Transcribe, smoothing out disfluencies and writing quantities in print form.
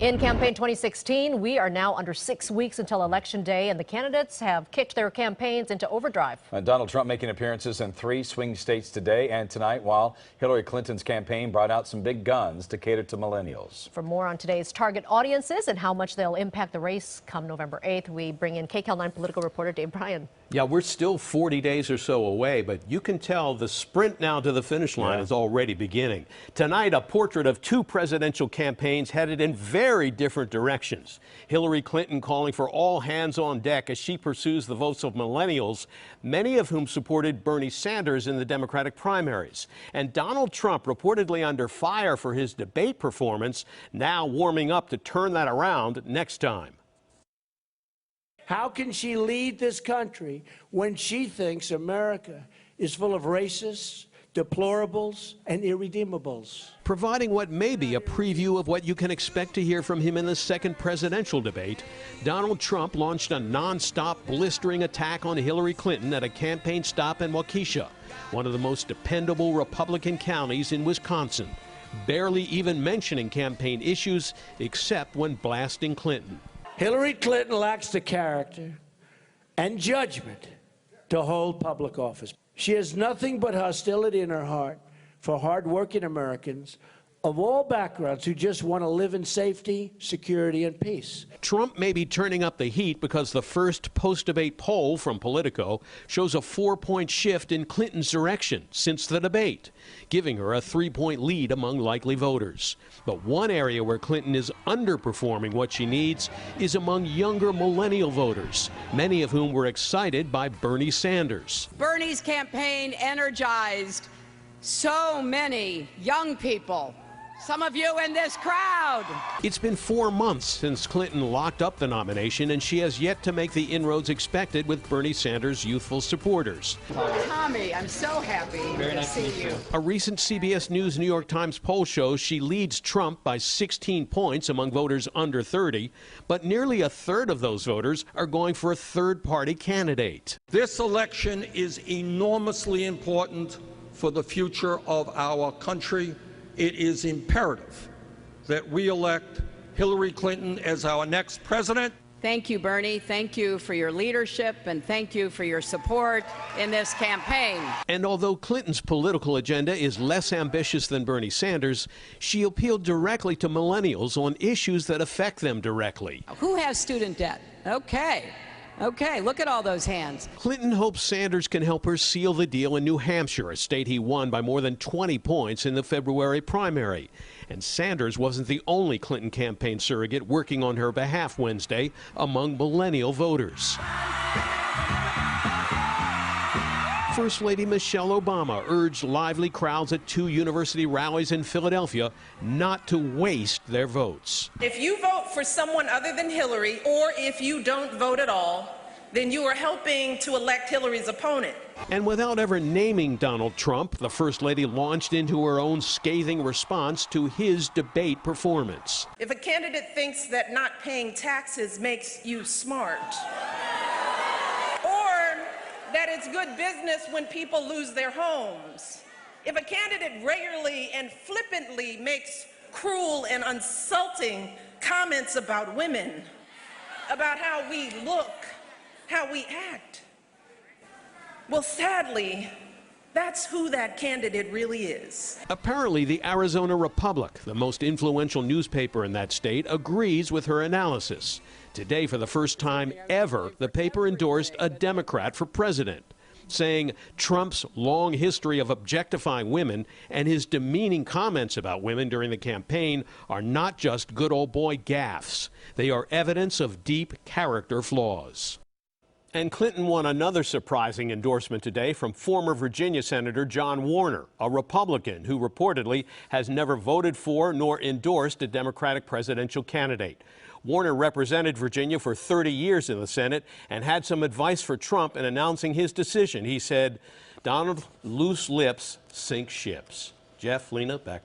In campaign 2016, we are now under 6 weeks until Election Day, and the candidates have kicked their campaigns into overdrive. Donald Trump making appearances in 3 swing states today and tonight, while Hillary Clinton's campaign brought out some big guns to cater to millennials. For more on today's target audiences and how much they'll impact the race come November 8th, we bring in KCAL 9 political reporter Dave Bryan. Yeah, we're still 40 days or so away, but you can tell the sprint now to the finish line is already beginning. Tonight, a portrait of 2 presidential campaigns headed in very different directions. Hillary Clinton calling for all hands on deck as she pursues the votes of millennials, many of whom supported Bernie Sanders in the Democratic primaries. And Donald Trump reportedly under fire for his debate performance, now warming up to turn that around next time. How can she lead this country when she thinks America is full of racists, deplorables, and irredeemables? Providing what may be a preview of what you can expect to hear from him in the second presidential debate, Donald Trump launched a non-stop blistering attack on Hillary Clinton at a campaign stop in Waukesha, one of the most dependable Republican counties in Wisconsin, barely even mentioning campaign issues except when blasting Clinton. Hillary Clinton lacks the character and judgment to hold public office. She has nothing but hostility in her heart for hardworking Americans of all backgrounds who just want to live in safety, security, and peace. Trump may be turning up the heat because the first post-debate poll from Politico shows a 4-point shift in Clinton's direction since the debate, giving her a 3-point lead among likely voters. But one area where Clinton is underperforming what she needs is among younger millennial voters, many of whom were excited by Bernie Sanders. Bernie's campaign energized so many young people. Some of you in this crowd. It's been 4 months since Clinton locked up the nomination, and she has yet to make the inroads expected with Bernie Sanders' youthful supporters. Tommy, I'm so happy to see you. A recent CBS News New York Times poll shows she leads Trump by 16 points among voters under 30, but nearly a third of those voters are going for a third-party candidate. This election is enormously important for the future of our country. It is imperative that we elect Hillary Clinton as our next president. Thank you, Bernie. Thank you for your leadership, and thank you for your support in this campaign. And although Clinton's political agenda is less ambitious than Bernie Sanders, she appealed directly to millennials on issues that affect them directly. Who has student debt? Okay, look at all those hands. Clinton hopes Sanders can help her seal the deal in New Hampshire, a state he won by more than 20 points in the February primary. And Sanders wasn't the only Clinton campaign surrogate working on her behalf Wednesday among millennial voters. First Lady Michelle Obama urged lively crowds at 2 university rallies in Philadelphia not to waste their votes. If you vote for someone other than Hillary, or if you don't vote at all, then you are helping to elect Hillary's opponent. And without ever naming Donald Trump, the First Lady launched into her own scathing response to his debate performance. If a candidate thinks that not paying taxes makes you smart, that it's good business when people lose their homes, if a candidate regularly and flippantly makes cruel and insulting comments about women, about how we look, how we act, well, sadly, that's who that candidate really is. Apparently, the Arizona Republic, the most influential newspaper in that state, agrees with her analysis. Today, for the first time ever, the paper endorsed a Democrat for president, saying Trump's long history of objectifying women and his demeaning comments about women during the campaign are not just good old boy gaffes. They are evidence of deep character flaws. And Clinton won another surprising endorsement today from former Virginia Senator John Warner, a Republican who reportedly has never voted for nor endorsed a Democratic presidential candidate. Warner represented Virginia for 30 years in the Senate and had some advice for Trump in announcing his decision. He said, "Donald, loose lips sink ships." Jeff, Lena, back.